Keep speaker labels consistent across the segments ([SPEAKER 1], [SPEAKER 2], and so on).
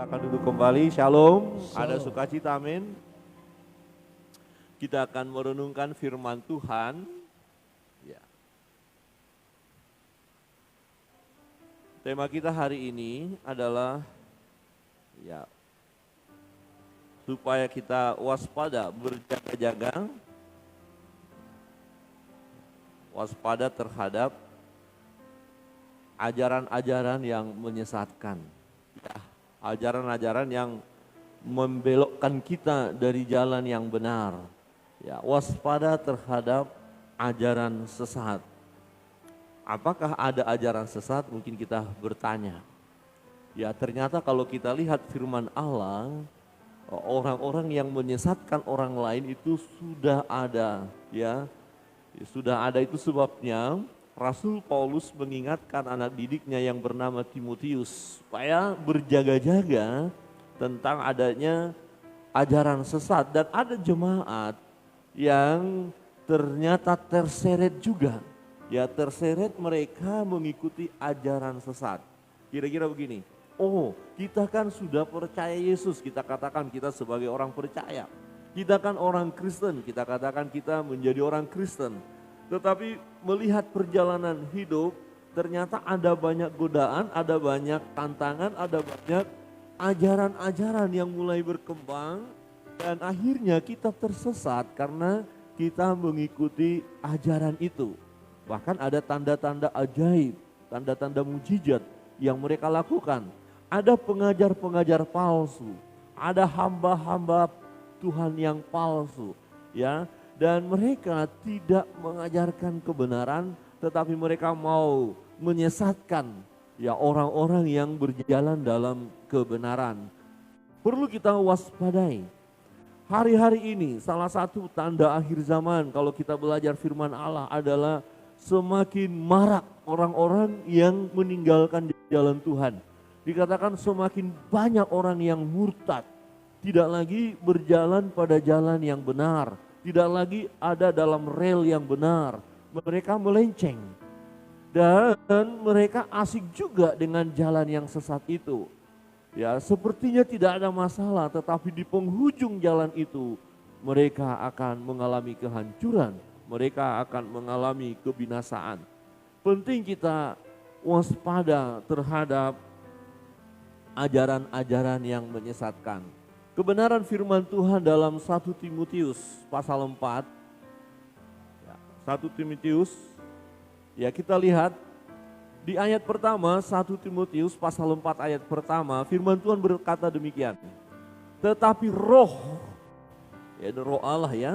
[SPEAKER 1] Silakan duduk kembali. Shalom. Ada sukacita, amin. Kita akan merenungkan firman Tuhan. Ya. Tema kita hari ini adalah supaya kita waspada, berjaga-jaga, waspada terhadap ajaran-ajaran yang menyesatkan. Ajaran-ajaran yang membelokkan kita dari jalan yang benar. Ya, waspada terhadap ajaran sesat. Apakah ada ajaran sesat? Mungkin kita bertanya. Ya, ternyata kalau kita lihat firman Allah, orang-orang yang menyesatkan orang lain itu sudah ada, ya. Sudah ada, itu sebabnya Rasul Paulus mengingatkan anak didiknya yang bernama Timotius supaya berjaga-jaga tentang adanya ajaran sesat, dan ada jemaat yang ternyata terseret juga. Ya, terseret mereka mengikuti ajaran sesat. Kira-kira begini, kita kan sudah percaya Yesus, kita katakan kita sebagai orang percaya. Kita kan orang Kristen, kita katakan kita menjadi orang Kristen. Tetapi melihat perjalanan hidup, ternyata ada banyak godaan, ada banyak tantangan, ada banyak ajaran-ajaran yang mulai berkembang. Dan akhirnya kita tersesat karena kita mengikuti ajaran itu. Bahkan ada tanda-tanda ajaib, tanda-tanda mujizat yang mereka lakukan. Ada pengajar-pengajar palsu, ada hamba-hamba Tuhan yang palsu, ya. Dan mereka tidak mengajarkan kebenaran, tetapi mereka mau menyesatkan ya orang-orang yang berjalan dalam kebenaran. Perlu kita waspadai. Hari-hari ini salah satu tanda akhir zaman kalau kita belajar firman Allah adalah semakin marak orang-orang yang meninggalkan jalan Tuhan. Dikatakan semakin banyak orang yang murtad, tidak lagi berjalan pada jalan yang benar. Tidak lagi ada dalam rel yang benar. Mereka melenceng. Dan mereka asik juga dengan jalan yang sesat itu. Ya, sepertinya tidak ada masalah, tetapi di penghujung jalan itu mereka akan mengalami kehancuran. Mereka akan mengalami kebinasaan. Penting kita waspada terhadap ajaran-ajaran yang menyesatkan. Kebenaran firman Tuhan dalam 1 Timotius pasal 4. 1 Timotius, ya kita lihat di ayat pertama 1 Timotius pasal 4 ayat pertama, firman Tuhan berkata demikian. Tetapi roh Allah ya,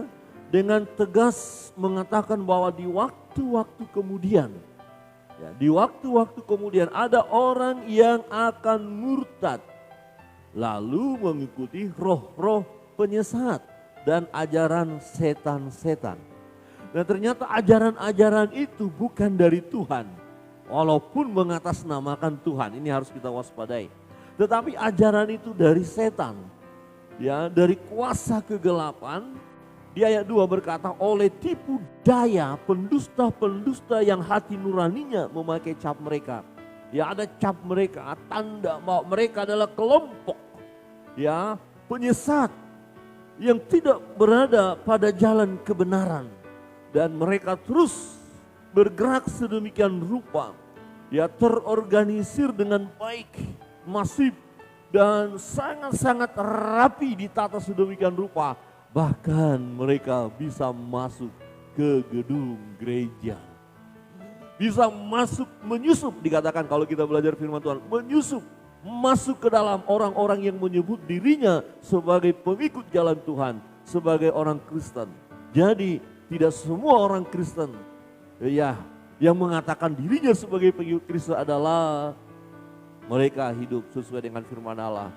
[SPEAKER 1] dengan tegas mengatakan bahwa di waktu-waktu kemudian, di waktu-waktu kemudian ada orang yang akan murtad, lalu mengikuti roh-roh penyesat dan ajaran setan-setan. Dan ternyata ajaran-ajaran itu bukan dari Tuhan. Walaupun mengatasnamakan Tuhan, ini harus kita waspadai. Tetapi ajaran itu dari setan. Ya, dari kuasa kegelapan. Di ayat 2 berkata, oleh tipu daya pendusta-pendusta yang hati nuraninya memakai cap mereka. Ya, ada cap mereka, tanda bahwa mereka adalah kelompok ya penyesat yang tidak berada pada jalan kebenaran, dan mereka terus bergerak sedemikian rupa, ya terorganisir dengan baik, masif dan sangat-sangat rapi ditata sedemikian rupa, bahkan mereka bisa masuk ke gedung gereja, bisa masuk, menyusup, dikatakan kalau kita belajar firman Tuhan, menyusup masuk ke dalam orang-orang yang menyebut dirinya sebagai pengikut jalan Tuhan, sebagai orang Kristen. Jadi tidak semua orang Kristen ya yang mengatakan dirinya sebagai pengikut Kristus adalah mereka hidup sesuai dengan firman Allah.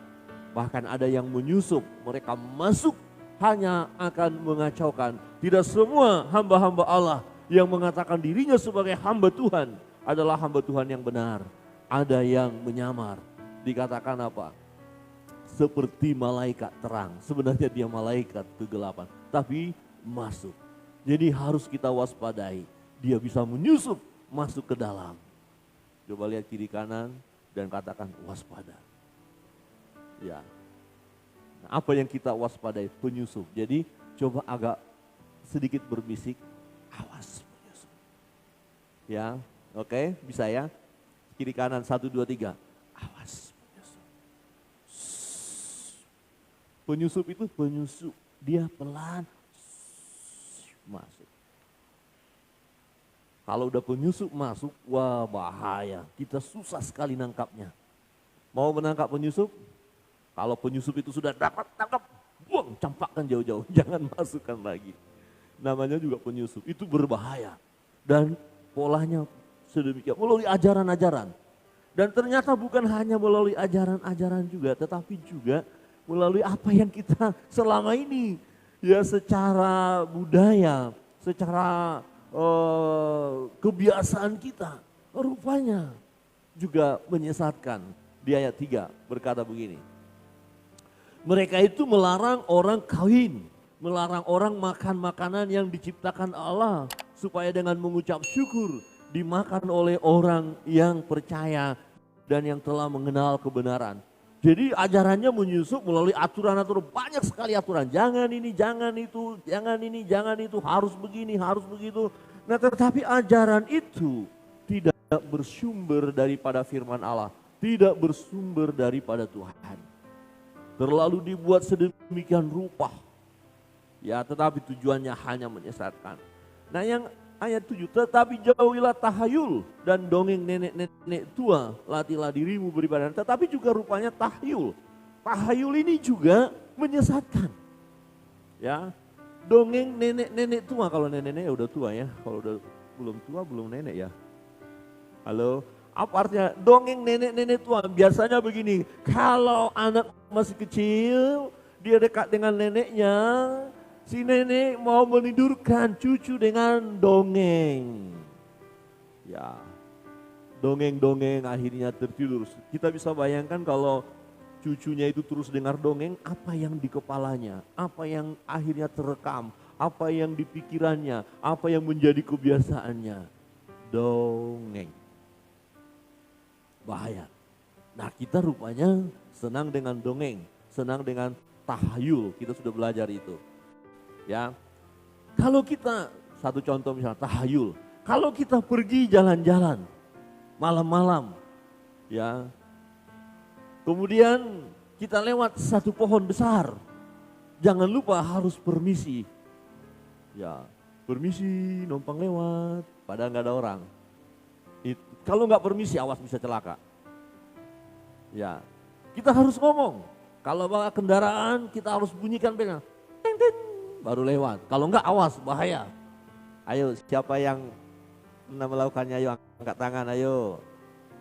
[SPEAKER 1] Bahkan ada yang menyusup, mereka masuk hanya akan mengacaukan. Tidak semua hamba-hamba Allah yang mengatakan dirinya sebagai hamba Tuhan adalah hamba Tuhan yang benar. Ada yang menyamar. Dikatakan apa? Seperti malaikat terang. Sebenarnya dia malaikat kegelapan, tapi masuk. Jadi harus kita waspadai. Dia bisa menyusup masuk ke dalam. Coba lihat kiri kanan dan katakan waspada. Ya. Nah, apa yang kita waspadai? Penyusup. Jadi coba agak sedikit berbisik, awas penyusup. Ya, oke, bisa ya. Kiri kanan 1 2 3. Awas penyusup. Penyusup itu penyusup, dia pelan masuk. Kalau udah penyusup masuk, wah bahaya. Kita susah sekali nangkapnya. Mau menangkap penyusup? Kalau penyusup itu sudah dapat tangkap, buang, campakkan jauh-jauh, jangan masukkan lagi. Namanya juga penyusup, itu berbahaya. Dan polanya sedemikian, melalui ajaran-ajaran. Dan ternyata bukan hanya melalui ajaran-ajaran juga, tetapi juga melalui apa yang kita selama ini, ya secara budaya, secara kebiasaan kita, rupanya juga menyesatkan. Di ayat 3 berkata begini, mereka itu melarang orang kawin, melarang orang makan makanan yang diciptakan Allah, supaya dengan mengucap syukur dimakan oleh orang yang percaya dan yang telah mengenal kebenaran. Jadi ajarannya menyusup melalui aturan-aturan, banyak sekali aturan. Jangan ini, jangan itu, jangan ini, jangan itu, harus begini, harus begitu. Nah tetapi ajaran itu tidak bersumber daripada firman Allah, tidak bersumber daripada Tuhan. Terlalu dibuat sedemikian rupa. Ya tetapi tujuannya hanya menyesatkan. Nah yang ayat 7, tetapi jauhilah tahayul dan dongeng nenek-nenek tua, latihlah dirimu beribadah. Tetapi juga rupanya tahyul. Tahayul ini juga menyesatkan. Ya, dongeng nenek-nenek tua, kalau nenek-nenek ya udah tua ya, kalau udah belum tua belum nenek ya. Halo, apa artinya dongeng nenek-nenek tua? Biasanya begini, kalau anak masih kecil, dia dekat dengan neneknya, si nenek mau menidurkan cucu dengan dongeng. Ya, dongeng-dongeng akhirnya tertidur. Kita bisa bayangkan kalau cucunya itu terus dengar dongeng, apa yang di kepalanya, apa yang akhirnya terekam, apa yang di pikirannya, apa yang menjadi kebiasaannya. Dongeng. Bahaya. Nah kita rupanya senang dengan dongeng, senang dengan tahayul, kita sudah belajar itu. Ya, kalau kita, satu contoh misalnya tahayul, kalau kita pergi jalan-jalan malam-malam, ya, kemudian kita lewat satu pohon besar, jangan lupa harus permisi, ya, permisi numpang lewat, padahal nggak ada orang. Kalau nggak permisi awas bisa celaka. Ya, kita harus ngomong. Kalau bawa kendaraan kita harus bunyikan bel, ting ting, baru lewat. Kalau enggak awas bahaya. Ayo siapa yang pernah melakukannya, ayo angkat tangan, ayo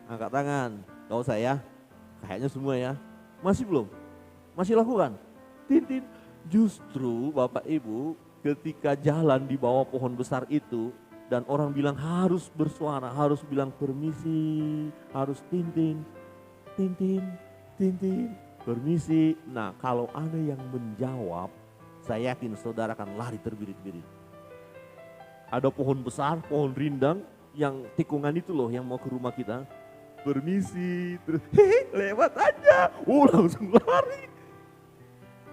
[SPEAKER 1] angkat tangan. Gak usah ya, kayaknya semua ya. Masih belum? Masih lakukan? Tintin. Justru Bapak Ibu ketika jalan di bawah pohon besar itu dan orang bilang harus bersuara, harus bilang permisi, harus tintin, tintin, tintin, permisi. Nah kalau ada yang menjawab, saya yakin saudara akan lari terbirit-birit. Ada pohon besar, pohon rindang yang tikungan itu loh yang mau ke rumah kita. Permisi, terus lewat aja, langsung lari.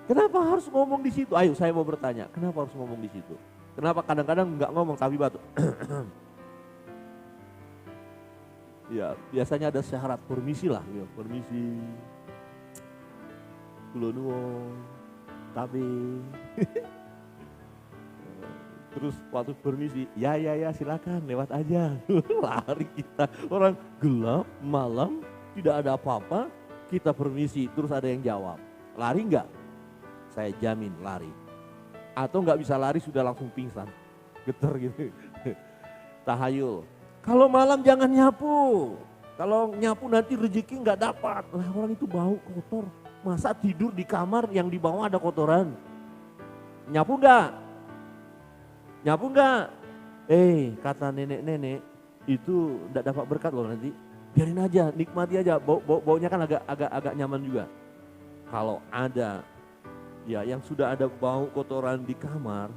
[SPEAKER 1] Kenapa harus ngomong di situ? Ayo saya mau bertanya, kenapa harus ngomong di situ? Kenapa kadang-kadang nggak ngomong tapi batuk? Ya biasanya ada syarat permisi lah, ya, permisi. Kula nuwun. Tapi terus waktu permisi, ya silakan lewat aja. Lari kita, orang gelap malam tidak ada apa-apa, kita permisi terus ada yang jawab. Lari enggak? Saya jamin lari. Atau enggak bisa lari sudah langsung pingsan, geter gitu. Tahayul. Kalau malam jangan nyapu. Kalau nyapu nanti rezeki enggak dapat. Lah orang itu bau kotor. Masa tidur di kamar yang di bawah ada kotoran? Nyapu enggak? Nyapu enggak? Kata nenek-nenek itu enggak dapat berkat loh nanti. Biarin aja, nikmati aja. Baunya kan agak nyaman juga. Kalau ada ya yang sudah ada bau kotoran di kamar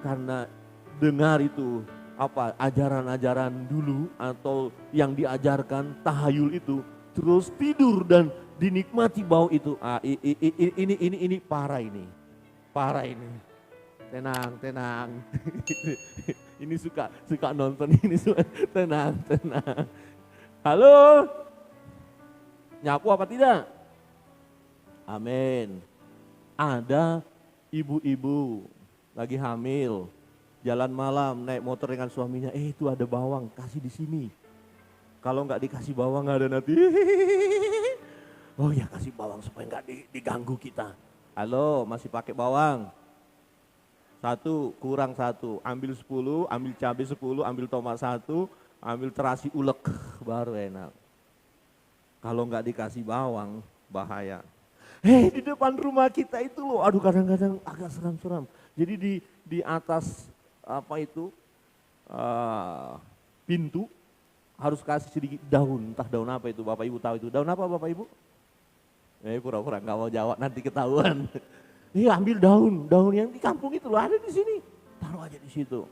[SPEAKER 1] karena dengar itu apa ajaran-ajaran dulu atau yang diajarkan tahayul itu terus tidur dan dinikmati bau itu. Ini parah ini. Parah ini. Tenang. Ini suka nonton ini, tenang. Halo? Nyapu apa tidak? Amin. Ada ibu-ibu lagi hamil, jalan malam naik motor dengan suaminya, itu ada bawang, kasih di sini. Kalau nggak dikasih bawang nggak ada nanti. Oh ya kasih bawang supaya nggak diganggu kita. Halo, masih pakai bawang? 1 kurang 1, ambil 10, ambil cabai 10, ambil tomat 1, ambil terasi ulek, baru enak. Kalau nggak dikasih bawang, bahaya. Di depan rumah kita itu loh, aduh kadang-kadang agak seram-seram. Jadi di atas apa itu pintu harus kasih sedikit daun, entah daun apa itu, Bapak Ibu tahu itu daun apa Bapak Ibu? Pura-pura nggak mau jawab, nanti ketahuan. Ambil daun yang di kampung itu loh, ada di sini, taruh aja di situ.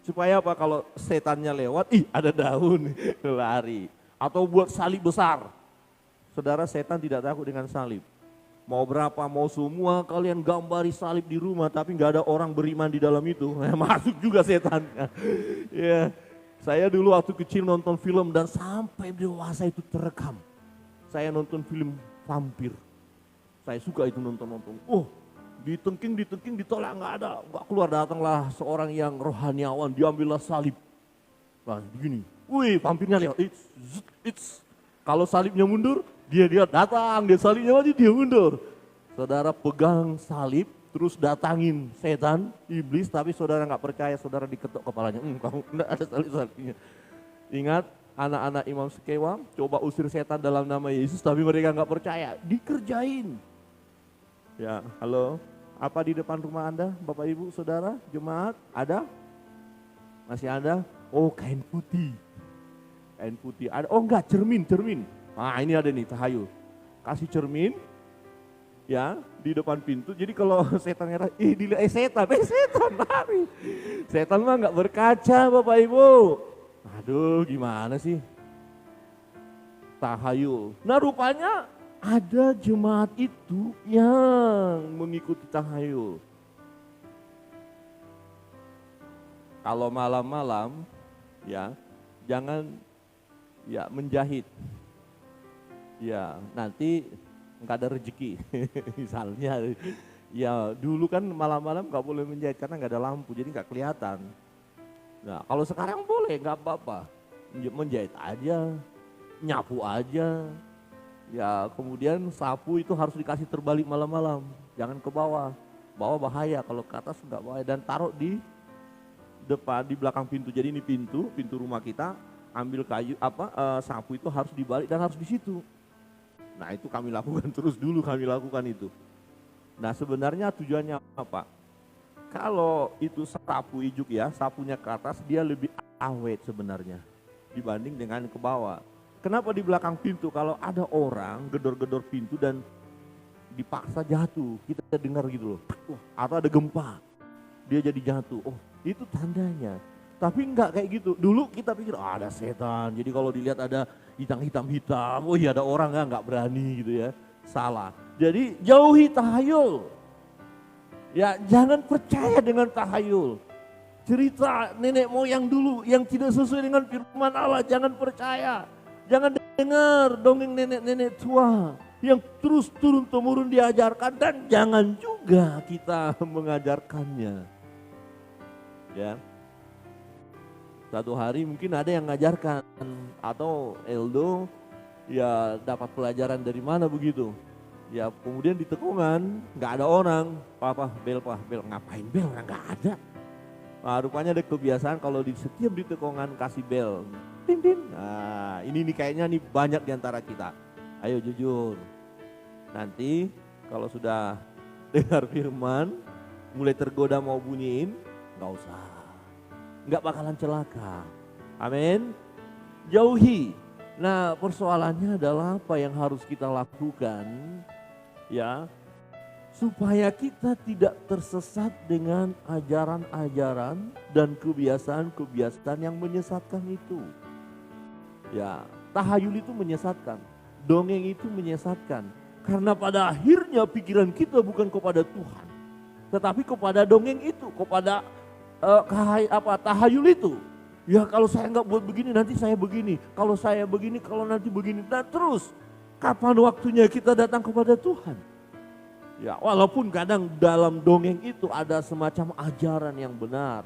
[SPEAKER 1] Supaya apa? Kalau setannya lewat, ada daun, lari. Atau buat salib besar. Saudara, setan tidak takut dengan salib. Mau berapa, mau semua kalian gambari salib di rumah, tapi nggak ada orang beriman di dalam itu, masuk juga setan. Ya, saya dulu waktu kecil nonton film dan sampai dewasa itu terekam. Saya nonton film vampir. Saya suka itu nonton. Ditengking ditolak nggak keluar, datanglah seorang yang rohaniawan, diambillah salib. Nah, begini, vampirnya lewat, kalau salibnya mundur, dia datang, dia salibnya maju, dia mundur. Saudara pegang salib, terus datangin setan, iblis, tapi saudara nggak percaya, saudara diketok kepalanya, kamu nggak ada salibnya. Ingat, anak-anak Imam Sekewa coba usir setan dalam nama Yesus, tapi mereka nggak percaya, dikerjain. Ya, halo. Apa di depan rumah Anda, Bapak Ibu, Saudara, jemaat, ada? Masih ada? Kain putih. Kain putih, ada. Enggak, cermin. Nah ini ada nih, tahayul. Kasih cermin, ya, di depan pintu. Jadi kalau setan ngerah, setan lari. Setan mah nggak berkaca, Bapak Ibu. Aduh, gimana sih? Tahayul. Nah rupanya ada jemaat itu yang mengikuti tahayul. Kalau malam-malam, ya, jangan menjahit. Ya, nanti nggak ada rezeki. Misalnya, ya dulu kan malam-malam nggak boleh menjahit karena nggak ada lampu, jadi nggak kelihatan. Nah, kalau sekarang boleh, nggak apa-apa. Menjahit aja, nyapu aja. Ya, kemudian sapu itu harus dikasih terbalik malam-malam, jangan ke bawah. Bawah bahaya, kalau ke atas enggak bahaya. Dan taruh di depan, di belakang pintu. Jadi ini pintu rumah kita, ambil kayu sapu itu harus dibalik dan harus di situ. Nah, itu kami lakukan terus dulu, kami lakukan itu. Nah, sebenarnya tujuannya apa? Kalau itu sapu ijuk ya, sapunya ke atas, dia lebih awet sebenarnya dibanding dengan ke bawah. Kenapa di belakang pintu? Kalau ada orang gedor-gedor pintu dan dipaksa jatuh, kita dengar gitu loh. Atau ada gempa, dia jadi jatuh. Itu tandanya. Tapi enggak kayak gitu. Dulu kita pikir ada setan. Jadi kalau dilihat ada hitam, ada orang enggak berani gitu ya. Salah. Jadi jauhi tahayul. Ya, jangan percaya dengan tahayul. Cerita nenek moyang dulu yang tidak sesuai dengan firman Allah, jangan percaya. Jangan dengar dongeng nenek-nenek tua yang terus turun-temurun diajarkan, dan jangan juga kita mengajarkannya. Ya. Satu hari mungkin ada yang mengajarkan, atau Eldo ya dapat pelajaran dari mana begitu. Ya kemudian di tekungan nggak ada orang, bel, ngapain bel, nggak ada. Nah, rupanya ada kebiasaan kalau di setiap di tekungan kasih bel. Tin. Nah, ini kayaknya nih banyak diantara kita. Ayo jujur. Nanti kalau sudah dengar firman, mulai tergoda mau bunyiin, nggak usah. Nggak bakalan celaka. Amin. Jauhi. Nah, persoalannya adalah apa yang harus kita lakukan, ya, supaya kita tidak tersesat dengan ajaran-ajaran dan kebiasaan-kebiasaan yang menyesatkan itu. Ya, tahayul itu menyesatkan. dongeng itu menyesatkan. Karena pada akhirnya pikiran kita bukan kepada Tuhan, tetapi kepada dongeng itu, kepada tahayul itu. Ya kalau saya nggak buat begini nanti saya begini, kalau saya begini kalau nanti begini. Dan terus kapan waktunya kita datang kepada Tuhan? Ya walaupun kadang dalam dongeng itu ada semacam ajaran yang benar.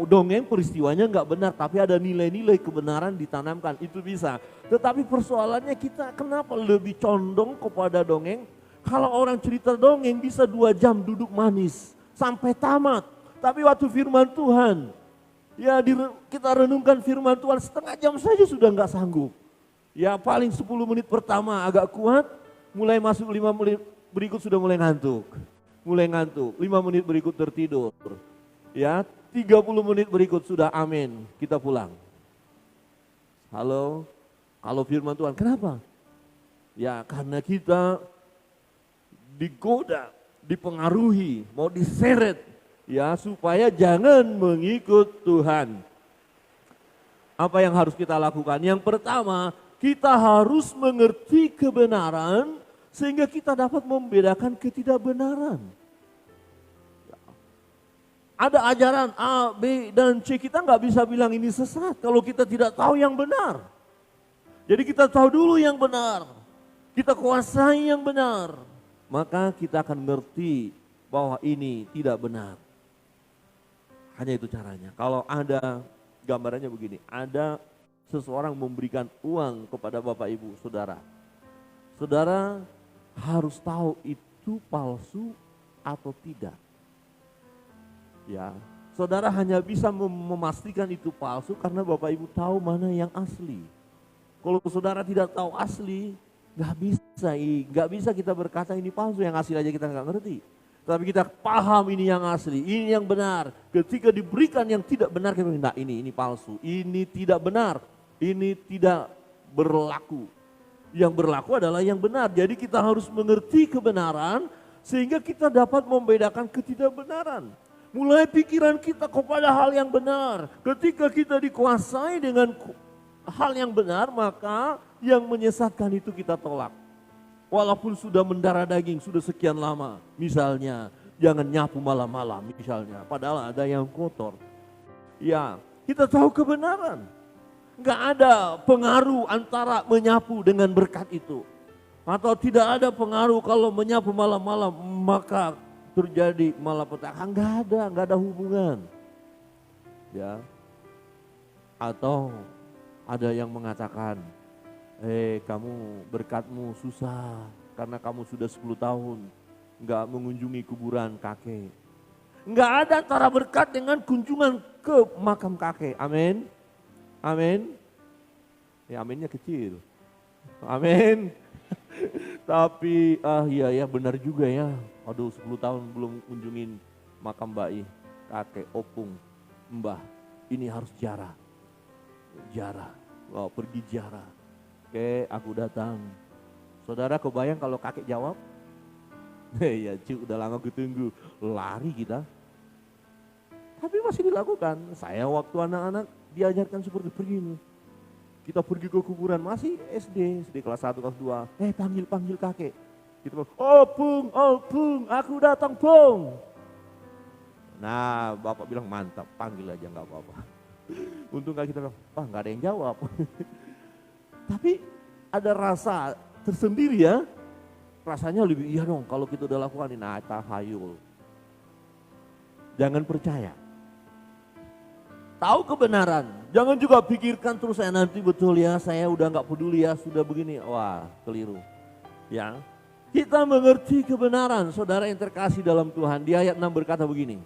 [SPEAKER 1] Dongeng peristiwanya nggak benar, tapi ada nilai-nilai kebenaran ditanamkan, itu bisa. Tetapi persoalannya kita kenapa lebih condong kepada dongeng? Kalau orang cerita dongeng bisa 2 jam duduk manis sampai tamat. Tapi waktu firman Tuhan, ya kita renungkan firman Tuhan setengah jam saja sudah nggak sanggup. Ya paling 10 menit pertama agak kuat, mulai masuk 5 menit berikut sudah mulai ngantuk. 5 menit berikut tertidur. Ya 30 menit berikut sudah amin, kita pulang. Halo, kalau firman Tuhan, kenapa? Ya karena kita digoda, dipengaruhi, mau diseret, ya supaya jangan mengikut Tuhan. Apa yang harus kita lakukan? Yang pertama, kita harus mengerti kebenaran sehingga kita dapat membedakan ketidakbenaran. Ada ajaran A, B, dan C, kita nggak bisa bilang ini sesat kalau kita tidak tahu yang benar. Jadi kita tahu dulu yang benar, kita kuasai yang benar, maka kita akan ngerti bahwa ini tidak benar. Hanya itu caranya. Kalau ada gambarannya begini, ada seseorang memberikan uang kepada Bapak Ibu Saudara. Saudara harus tahu itu palsu atau tidak. Ya, saudara hanya bisa memastikan itu palsu karena Bapak Ibu tahu mana yang asli. Kalau saudara tidak tahu asli, nggak bisa kita berkata ini palsu, yang asli aja kita nggak ngerti. Tapi kita paham ini yang asli, ini yang benar. Ketika diberikan yang tidak benar, kita bilang, nah ini palsu, ini tidak benar, ini tidak berlaku. Yang berlaku adalah yang benar. Jadi kita harus mengerti kebenaran sehingga kita dapat membedakan ketidakbenaran. Mulai pikiran kita kepada hal yang benar. Ketika kita dikuasai dengan hal yang benar, maka yang menyesatkan itu kita tolak. Walaupun sudah mendarah daging, sudah sekian lama. Misalnya, jangan nyapu malam-malam misalnya. Padahal ada yang kotor. Ya, kita tahu kebenaran. Enggak ada pengaruh antara menyapu dengan berkat itu. Atau tidak ada pengaruh kalau menyapu malam-malam, maka terjadi malapetaka. Enggak ada hubungan. Ya. Atau ada yang mengatakan, kamu berkatmu susah karena kamu sudah 10 tahun enggak mengunjungi kuburan kakek. Enggak ada antara berkat dengan kunjungan ke makam kakek. Amin. Amin. Ya aminnya kecil. Amin. Tapi iya benar juga ya. Aduh 10 tahun belum kunjungin makam bayi, kakek, opung, mbah. Ini harus jarah. Pergi jarah. Oke, aku datang. Saudara kebayang kalau kakek jawab? Ya cuy, udah lama kutunggu. Lari kita. Tapi masih dilakukan. Saya waktu anak-anak diajarkan seperti begini. Kita pergi ke kuburan, masih SD kelas 1, kelas 2. Panggil kakek. Kita bilang, Pung, aku datang Pung. Nah bapak bilang mantap, panggil aja gak apa-apa. Untung gak kita bilang, gak ada yang jawab. Tapi ada rasa tersendiri ya. Rasanya lebih iya dong kalau kita udah lakukan ini. Nah tahayul. Jangan percaya. Tahu kebenaran, jangan juga pikirkan terus saya nanti betul ya, saya udah gak peduli ya, sudah begini. Wah keliru. Ya, kita mengerti kebenaran, saudara yang terkasih dalam Tuhan. Di ayat 6 berkata begini,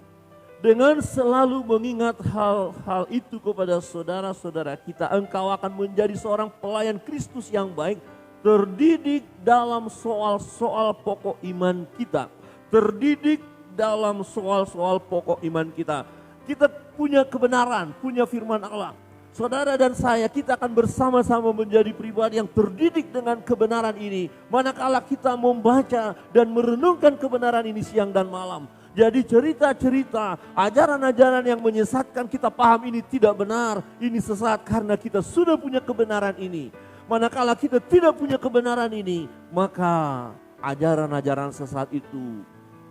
[SPEAKER 1] dengan selalu mengingat hal-hal itu kepada saudara-saudara kita, engkau akan menjadi seorang pelayan Kristus yang baik, terdidik dalam soal-soal pokok iman kita. Terdidik dalam soal-soal pokok iman kita. Kita punya kebenaran, punya firman Allah. Saudara dan saya, kita akan bersama-sama menjadi pribadi yang terdidik dengan kebenaran ini. Manakala kita membaca dan merenungkan kebenaran ini siang dan malam. Jadi cerita-cerita, ajaran-ajaran yang menyesatkan kita paham ini tidak benar, ini sesat karena kita sudah punya kebenaran ini. Manakala kita tidak punya kebenaran ini, maka ajaran-ajaran sesat itu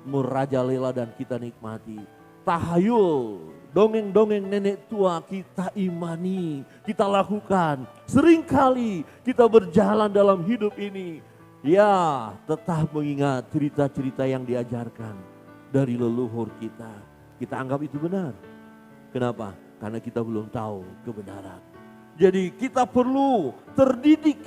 [SPEAKER 1] merajalela dan kita nikmati. Tahayul, dongeng-dongeng nenek tua kita imani, kita lakukan. Seringkali kita berjalan dalam hidup ini, ya tetap mengingat cerita-cerita yang diajarkan dari leluhur kita. Kita anggap itu benar. Kenapa? Karena kita belum tahu kebenaran. Jadi kita perlu terdidik.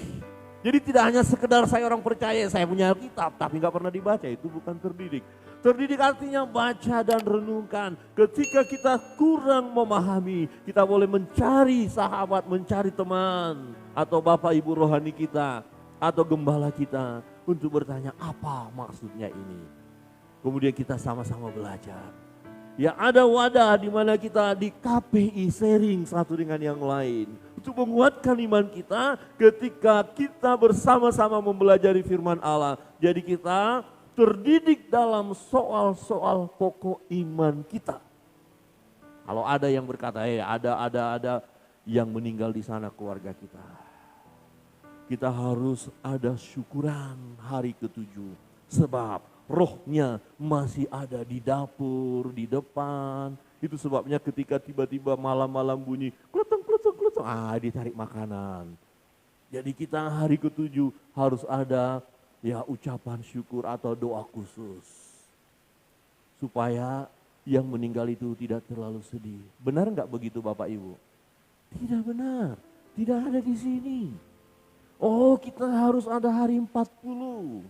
[SPEAKER 1] Jadi tidak hanya sekedar saya orang percaya, saya punya Alkitab tapi nggak pernah dibaca, itu bukan terdidik. Terdidik artinya baca dan renungkan. Ketika kita kurang memahami, kita boleh mencari sahabat, mencari teman, atau bapak ibu rohani kita, atau gembala kita untuk bertanya apa maksudnya ini. Kemudian kita sama-sama belajar. Ya ada wadah di mana kita di KPI sharing satu dengan yang lain. Untuk menguatkan iman kita ketika kita bersama-sama mempelajari firman Allah. Jadi kita terdidik dalam soal-soal pokok iman kita. Kalau ada yang berkata, ada yang meninggal di sana keluarga kita. Kita harus ada syukuran hari ke-7. Sebab rohnya masih ada di dapur, di depan. Itu sebabnya ketika tiba-tiba malam-malam bunyi, kletung, ditarik makanan. Jadi kita hari ke-7 harus ada ya ucapan syukur atau doa khusus. Supaya yang meninggal itu tidak terlalu sedih. Benar nggak begitu Bapak Ibu? Tidak benar, tidak ada di sini. Oh kita harus ada hari 40.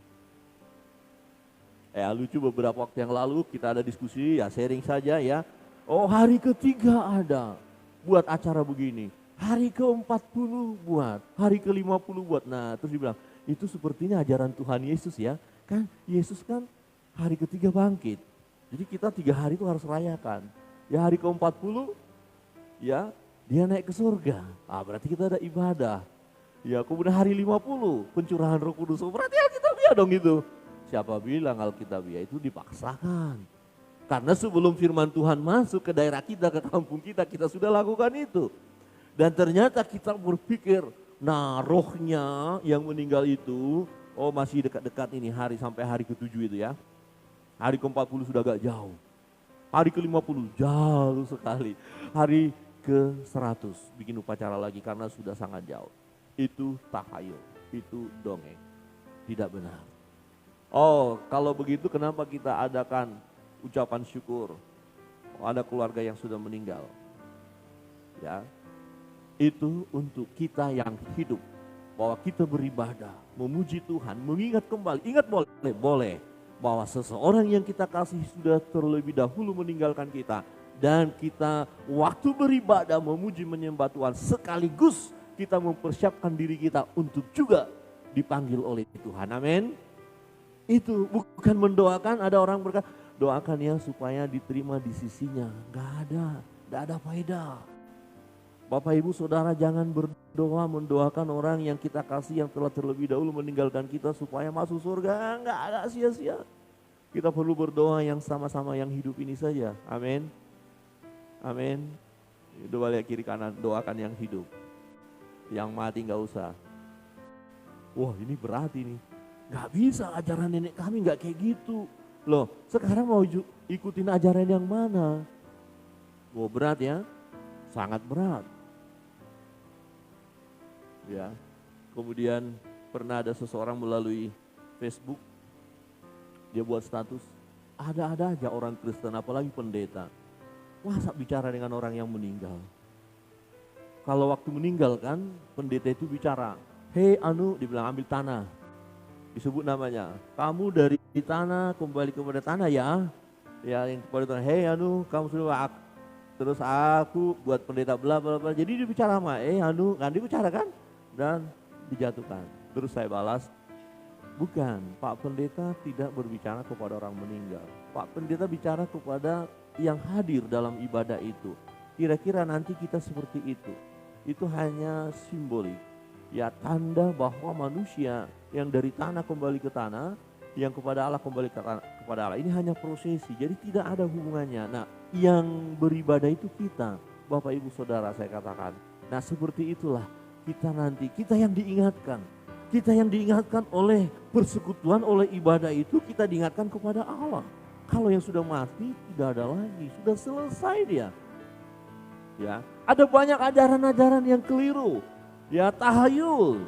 [SPEAKER 1] Lucu beberapa waktu yang lalu kita ada diskusi ya sharing saja ya. Oh hari ke-3 ada buat acara begini. Hari ke-40 buat, hari ke-50 buat. Nah terus dibilang itu sepertinya ajaran Tuhan Yesus ya. Kan Yesus kan hari ke-3 bangkit. Jadi kita 3 hari itu harus rayakan. Ya hari ke-40 ya dia naik ke surga. Berarti kita ada ibadah. Ya kemudian hari 50 pencurahan Roh Kudus. Berarti Alkitabiah dong gitu. Siapa bilang Alkitabiah itu dipaksakan. Karena sebelum firman Tuhan masuk ke daerah kita, ke kampung kita, kita sudah lakukan itu. Dan ternyata kita berpikir, nah rohnya yang meninggal itu, oh masih dekat-dekat ini hari sampai hari ke-7 itu ya. Hari ke-40 sudah agak jauh. Hari ke-50 jauh sekali. Hari ke-100 bikin upacara lagi karena sudah sangat jauh. Itu tahayul, itu dongeng. Tidak benar. Oh kalau begitu kenapa kita adakan ucapan syukur? Oh, ada keluarga yang sudah meninggal. Ya. Itu untuk kita yang hidup, bahwa kita beribadah, memuji Tuhan, mengingat kembali. Ingat boleh, bahwa seseorang yang kita kasih sudah terlebih dahulu meninggalkan kita. Dan kita waktu beribadah, memuji, menyembah Tuhan, sekaligus kita mempersiapkan diri kita untuk juga dipanggil oleh Tuhan. Amin. Itu bukan mendoakan, ada orang berkata, doakan ya supaya diterima di sisinya. Gak ada faedah. Bapak Ibu Saudara jangan berdoa mendoakan orang yang kita kasih yang telah terlebih dahulu meninggalkan kita supaya masuk surga. Enggak ada sia-sia. Kita perlu berdoa yang sama-sama yang hidup ini saja. Amin. Amin. Doa lihat kiri kanan, doakan yang hidup. Yang mati enggak usah. Wah ini berat ini. Enggak bisa ajaran nenek kami enggak kayak gitu. Loh sekarang mau ikutin ajaran yang mana? Wah berat ya. Sangat berat. Ya. Kemudian pernah ada seseorang melalui Facebook, dia buat status, ada aja orang Kristen apalagi pendeta. Masa bicara dengan orang yang meninggal? Kalau waktu meninggal kan pendeta itu bicara, hei dibilang ambil tanah. Disebut namanya, kamu dari tanah kembali kepada tanah ya. Ya yang kepada tanah, hei kamu sudah terus aku buat pendeta bla bla bla. Jadi dia bicara sama, kan dia bicara kan? Dan dijatuhkan. Terus saya balas, bukan, Pak Pendeta tidak berbicara kepada orang meninggal. Pak Pendeta bicara kepada yang hadir dalam ibadah itu. Kira-kira nanti kita seperti itu. Itu hanya simbolik. Ya tanda bahwa manusia yang dari tanah kembali ke tanah, yang kepada Allah kembali kepada Allah. Ini hanya prosesi, jadi tidak ada hubungannya. Nah yang beribadah itu kita, Bapak Ibu Saudara saya katakan. Nah seperti itulah. kita nanti, kita yang diingatkan. Kita yang diingatkan oleh persekutuan, oleh ibadah itu, kita diingatkan kepada Allah. Kalau yang sudah mati tidak ada lagi, sudah selesai dia. Ya, ada banyak ajaran-ajaran yang keliru. Ya, tahayul,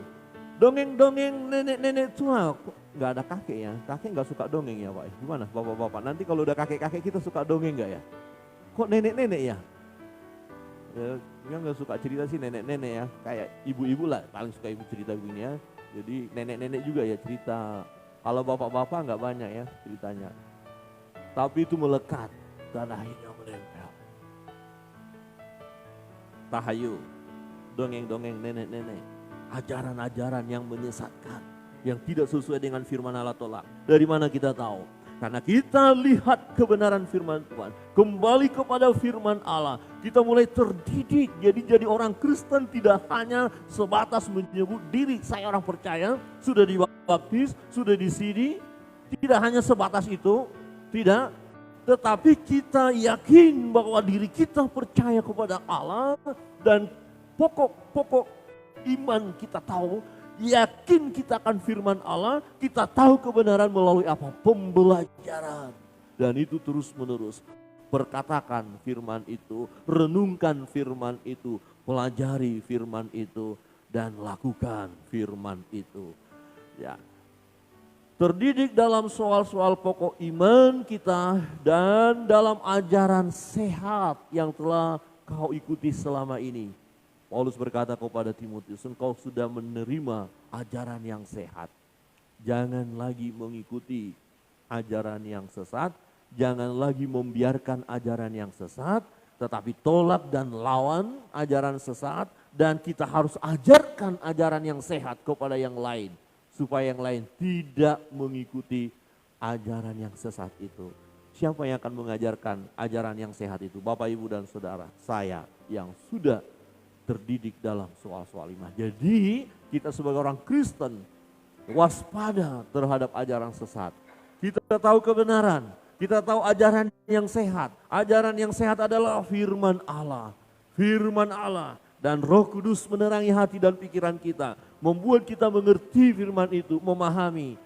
[SPEAKER 1] dongeng-dongeng nenek-nenek tua. Nggak ada kakek ya, kakek nggak suka dongeng ya Pak. Gimana bapak-bapak? Nanti kalau udah kakek-kakek kita suka dongeng nggak ya? Kok nenek-nenek ya? Ya nggak suka cerita sih nenek-nenek ya, kayak ibu-ibu lah paling suka ibu cerita begini ya. Jadi nenek-nenek juga ya cerita. Kalau bapak-bapak nggak banyak ya ceritanya. Tapi itu melekat dan akhirnya menempel. Tahayul, dongeng-dongeng nenek-nenek, ajaran-ajaran yang menyesatkan, yang tidak sesuai dengan firman Allah tolak. Dari mana kita tahu? Karena kita lihat kebenaran firman Tuhan, kembali kepada firman Allah, kita mulai terdidik. Jadi orang Kristen tidak hanya sebatas menyebut diri saya orang percaya, sudah dibaptis, sudah di sini, tidak hanya sebatas itu, tidak. Tetapi kita yakin bahwa diri kita percaya kepada Allah dan pokok-pokok iman kita tahu, yakin kita akan firman Allah, kita tahu kebenaran melalui apa? Pembelajaran. Dan itu terus menerus. Perkatakan firman itu, renungkan firman itu, pelajari firman itu, dan lakukan firman itu. Ya. Terdidik dalam soal-soal pokok iman kita dan dalam ajaran sehat yang telah kau ikuti selama ini. Paulus berkata kepada Timotius, engkau sudah menerima ajaran yang sehat. Jangan lagi mengikuti ajaran yang sesat, jangan lagi membiarkan ajaran yang sesat, tetapi tolak dan lawan ajaran sesat, dan kita harus ajarkan ajaran yang sehat kepada yang lain. Supaya yang lain tidak mengikuti ajaran yang sesat itu. Siapa yang akan mengajarkan ajaran yang sehat itu? Bapak, Ibu, dan Saudara, saya yang sudah terdidik dalam soal-soal iman. Jadi kita sebagai orang Kristen waspada terhadap ajaran sesat. Kita tahu kebenaran, kita tahu ajaran yang sehat. Ajaran yang sehat adalah firman Allah. Firman Allah. Dan Roh Kudus menerangi hati dan pikiran kita, membuat kita mengerti firman itu, memahami.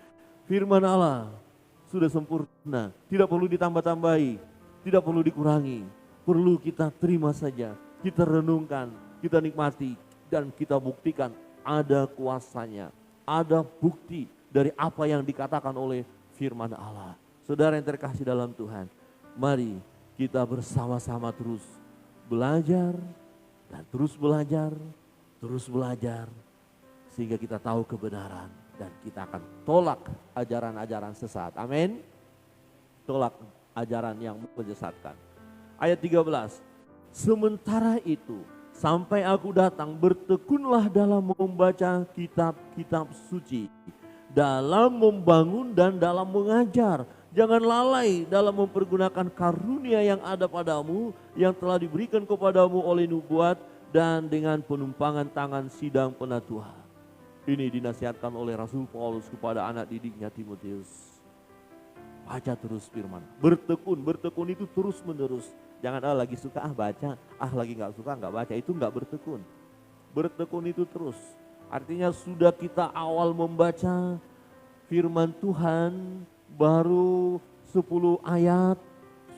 [SPEAKER 1] Firman Allah sudah sempurna, tidak perlu ditambah-tambahi, tidak perlu dikurangi. Perlu kita terima saja, kita renungkan, kita nikmati, dan kita buktikan ada kuasanya. Ada bukti dari apa yang dikatakan oleh firman Allah. Saudara yang terkasih dalam Tuhan, mari kita bersama-sama terus belajar, dan terus belajar, sehingga kita tahu kebenaran dan kita akan tolak ajaran-ajaran sesat. Amin. Tolak ajaran yang menyesatkan. Ayat 13. Sementara itu, sampai aku datang, bertekunlah dalam membaca kitab-kitab suci, dalam membangun dan dalam mengajar. Jangan lalai dalam mempergunakan karunia yang ada padamu, yang telah diberikan kepadamu oleh nubuat dan dengan penumpangan tangan sidang penatua. Ini dinasihatkan oleh Rasul Paulus kepada anak didiknya Timotius. Baca terus firman, bertekun itu terus menerus. Jangan lagi suka baca, lagi nggak suka nggak baca, itu nggak bertekun. Bertekun itu terus. Artinya sudah kita awal membaca firman Tuhan, baru 10 ayat,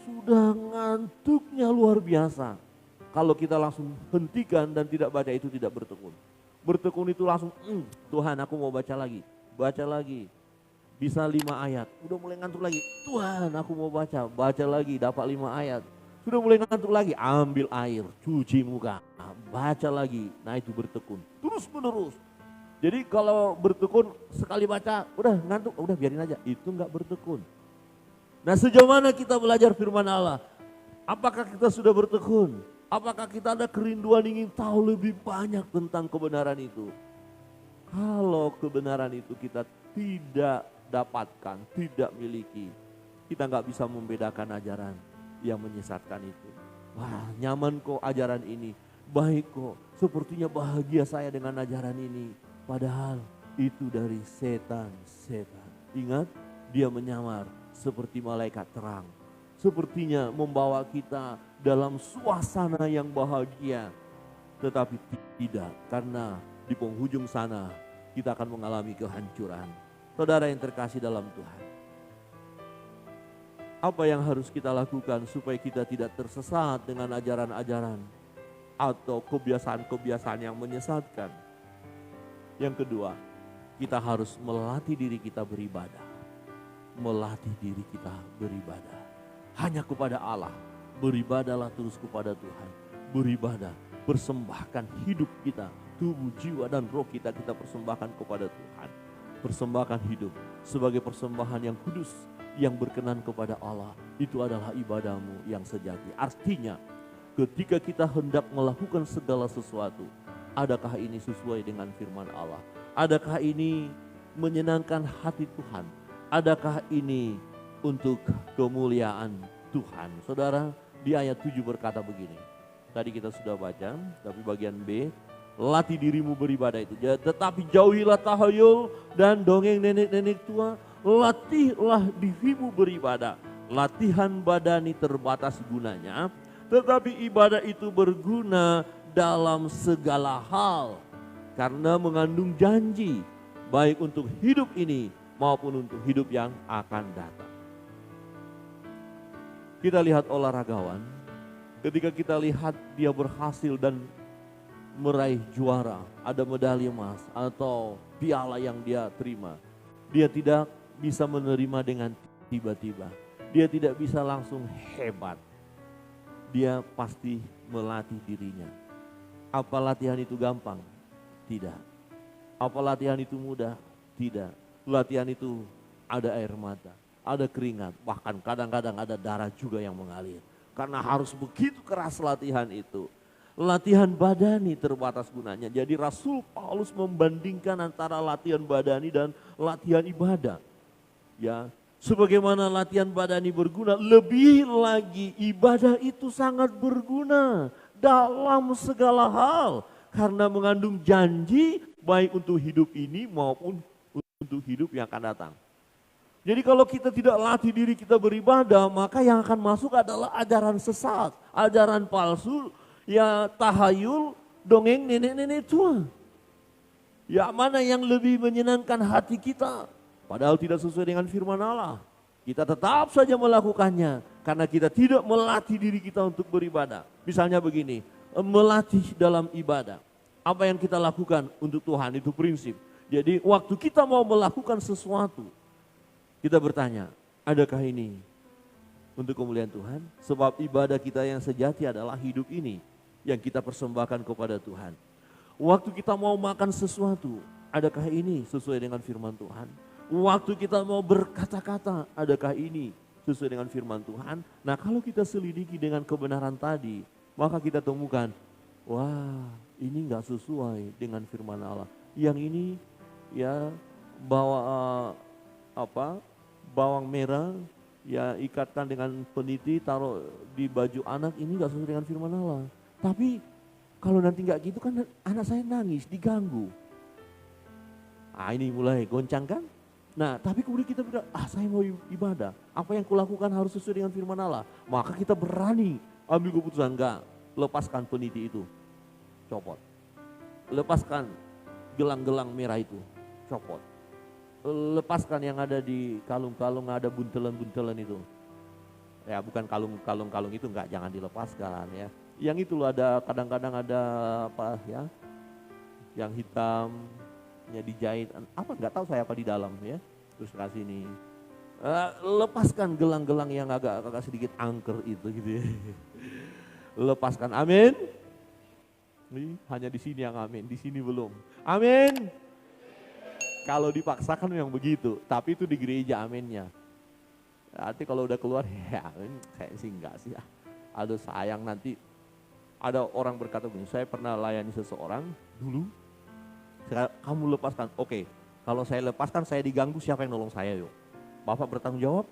[SPEAKER 1] sudah ngantuknya luar biasa. Kalau kita langsung hentikan dan tidak baca, itu tidak bertekun. Bertekun itu langsung, Tuhan aku mau baca lagi. Bisa 5 ayat, udah mulai ngantuk lagi. Tuhan aku mau baca lagi, dapat 5 ayat. Sudah mulai ngantuk lagi, ambil air, cuci muka, baca lagi. Nah itu bertekun, terus menerus. Jadi kalau bertekun sekali baca, udah ngantuk, udah biarin aja. Itu enggak bertekun. Nah sejauh mana kita belajar firman Allah? Apakah kita sudah bertekun? Apakah kita ada kerinduan ingin tahu lebih banyak tentang kebenaran itu? Kalau kebenaran itu kita tidak dapatkan, tidak miliki, kita nggak bisa membedakan ajaran yang menyesatkan itu. Wah nyaman kok ajaran ini, baik kok, sepertinya bahagia saya dengan ajaran ini. Padahal itu dari setan. Ingat, dia menyamar seperti malaikat terang. Sepertinya membawa kita dalam suasana yang bahagia. Tetapi tidak, karena di penghujung sana kita akan mengalami kehancuran. Saudara yang terkasih dalam Tuhan, apa yang harus kita lakukan supaya kita tidak tersesat dengan ajaran-ajaran atau kebiasaan-kebiasaan yang menyesatkan? Yang kedua, kita harus melatih diri kita beribadah. Melatih diri kita beribadah. Hanya kepada Allah. Beribadahlah terus kepada Tuhan. Beribadah, persembahkan hidup kita, tubuh, jiwa, dan roh kita persembahkan kepada Tuhan. Persembahkan hidup sebagai persembahan yang kudus, yang berkenan kepada Allah. Itu adalah ibadahmu yang sejati. Artinya, ketika kita hendak melakukan segala sesuatu, adakah ini sesuai dengan firman Allah? Adakah ini menyenangkan hati Tuhan? Adakah ini untuk kemuliaan Tuhan? Saudara, di ayat 7 berkata begini. Tadi kita sudah baca, tapi bagian B, latih dirimu beribadah itu. Tetapi jauhilah tahayul dan dongeng nenek-nenek tua. Latihlah dirimu beribadah. Latihan badani terbatas gunanya, tetapi ibadah itu berguna dalam segala hal. Karena mengandung janji, baik untuk hidup ini maupun untuk hidup yang akan datang. Kita lihat olahragawan, ketika kita lihat dia berhasil dan meraih juara, ada medali emas atau piala yang dia terima, dia tidak bisa menerima dengan tiba-tiba. Dia tidak bisa langsung hebat. Dia pasti melatih dirinya. Apa latihan itu gampang? Tidak. Apa latihan itu mudah? Tidak. Latihan itu ada air mata, ada keringat, bahkan kadang-kadang ada darah juga yang mengalir. Karena harus begitu keras latihan itu. Latihan badani terbatas gunanya. Jadi Rasul Paulus membandingkan antara latihan badani dan latihan ibadah. Ya, sebagaimana latihan badani berguna, lebih lagi ibadah itu sangat berguna dalam segala hal. Karena mengandung janji baik untuk hidup ini maupun untuk hidup yang akan datang. Jadi kalau kita tidak latih diri kita beribadah, maka yang akan masuk adalah ajaran sesat, ajaran palsu, ya tahayul, dongeng nenek-nenek tua. Ya mana yang lebih menyenangkan hati kita, padahal tidak sesuai dengan firman Allah. Kita tetap saja melakukannya karena kita tidak melatih diri kita untuk beribadah. Misalnya begini, melatih dalam ibadah. Apa yang kita lakukan untuk Tuhan itu prinsip. Jadi waktu kita mau melakukan sesuatu, kita bertanya, adakah ini untuk kemuliaan Tuhan? Sebab ibadah kita yang sejati adalah hidup ini yang kita persembahkan kepada Tuhan. Waktu kita mau makan sesuatu, adakah ini sesuai dengan firman Tuhan? Waktu kita mau berkata-kata, adakah ini sesuai dengan firman Tuhan? Nah kalau kita selidiki dengan kebenaran tadi, maka kita temukan, wah ini gak sesuai dengan firman Allah. Yang ini ya bawa bawang merah, ya ikatkan dengan peniti, taruh di baju anak, ini gak sesuai dengan firman Allah. Tapi kalau nanti gak gitu kan anak saya nangis, diganggu. Ah ini mulai goncang kan? Nah tapi kemudian kita bilang, saya mau ibadah, apa yang kulakukan harus sesuai dengan firman Allah. Maka kita berani ambil keputusan, enggak, lepaskan peniti itu, copot. Lepaskan gelang-gelang merah itu, copot. Lepaskan yang ada di kalung-kalung, ada buntelan-buntelan itu. Ya bukan kalung-kalung itu enggak, jangan dilepaskan ya. Yang itu loh ada kadang-kadang ada apa ya, yang hitam, ya dijahit, apa enggak tahu saya apa di dalam ya. Terus kasih ini, lepaskan gelang-gelang yang agak sedikit angker itu gitu ya. Lepaskan, amin. Hanya di sini yang amin, di sini belum. Amin. Kalau dipaksakan memang begitu, tapi itu di gereja aminnya. Nanti kalau udah keluar, ya saya sih enggak sih. Aduh sayang nanti ada orang berkata begini, saya pernah layani seseorang dulu, kamu lepaskan, oke. Kalau saya lepaskan saya diganggu, siapa yang nolong saya yuk? Bapak bertanggung jawab?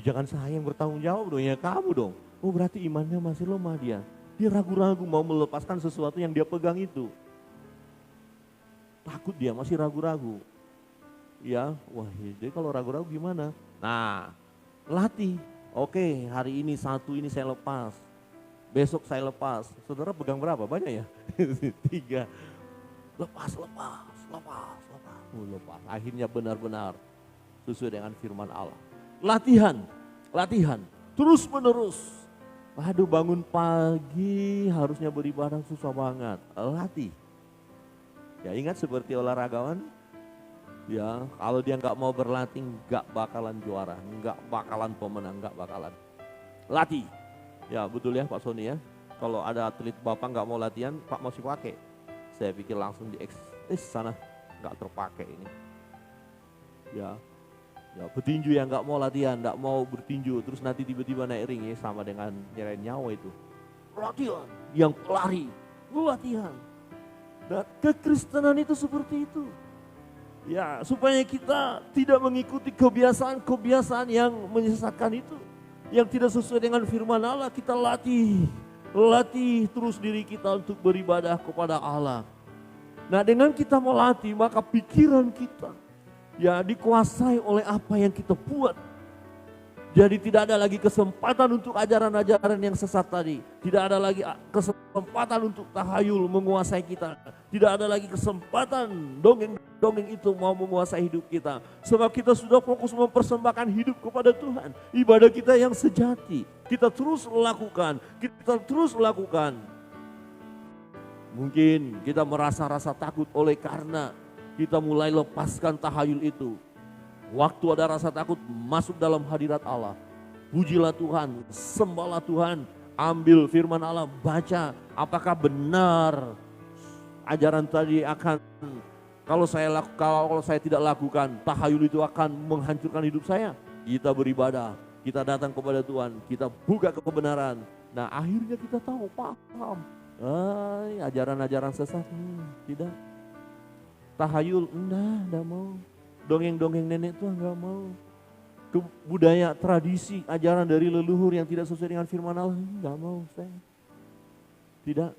[SPEAKER 1] Jangan saya yang bertanggung jawab dong, ya kamu dong. Oh berarti imannya masih lemah dia. Dia ragu-ragu mau melepaskan sesuatu yang dia pegang itu. Takut dia, masih ragu-ragu. Ya, wah jadi kalau ragu-ragu gimana? Nah, latih. Oke, hari ini satu ini saya lepas. Besok saya lepas. Saudara pegang berapa? Banyak ya? 3. Lepas. Lepas. Akhirnya benar-benar sesuai dengan firman Allah. Latihan, terus menerus. Aduh, bangun pagi harusnya beribadah susah banget. Latih. Ya, ingat seperti olahragawan. Ya, kalau dia nggak mau berlatih, nggak bakalan juara, nggak bakalan pemenang, nggak bakalan. Latih. Ya, betul ya Pak Sony ya. Kalau ada atlet Bapak nggak mau latihan, Pak masih pakai. Saya pikir langsung di sana nggak terpakai ini. Ya, petinju yang nggak mau latihan, nggak mau bertinju, terus nanti tiba-tiba naik ring ya, sama dengan nyerahin nyawa itu. Latihan, yang pelari, latihan. Dan kekristenan itu seperti itu. Ya, supaya kita tidak mengikuti kebiasaan-kebiasaan yang menyesatkan itu. Yang tidak sesuai dengan firman Allah, kita latih terus diri kita untuk beribadah kepada Allah. Nah, dengan kita melatih, maka pikiran kita ya dikuasai oleh apa yang kita buat. Jadi tidak ada lagi kesempatan untuk ajaran-ajaran yang sesat tadi. Tidak ada lagi kesempatan untuk tahayul menguasai kita. Tidak ada lagi kesempatan dongeng itu mau menguasai hidup kita. Sebab kita sudah fokus mempersembahkan hidup kepada Tuhan. Ibadah kita yang sejati. Kita terus lakukan. Mungkin kita merasa takut oleh karena kita mulai lepaskan tahayul itu. Waktu ada rasa takut, masuk dalam hadirat Allah. Pujilah Tuhan, sembahlah Tuhan, ambil firman Allah, baca apakah benar ajaran tadi akan, kalau saya tidak lakukan, tahayul itu akan menghancurkan hidup saya. Kita beribadah, kita datang kepada Tuhan, kita buka kebenaran. Nah, akhirnya kita tahu, paham. Ajaran-ajaran sesat, tidak. Tahayul, enggak mau. Dongeng-dongeng nenek tua enggak mau. Budaya, tradisi, ajaran dari leluhur yang tidak sesuai dengan firman Allah, enggak mau saya. Tidak,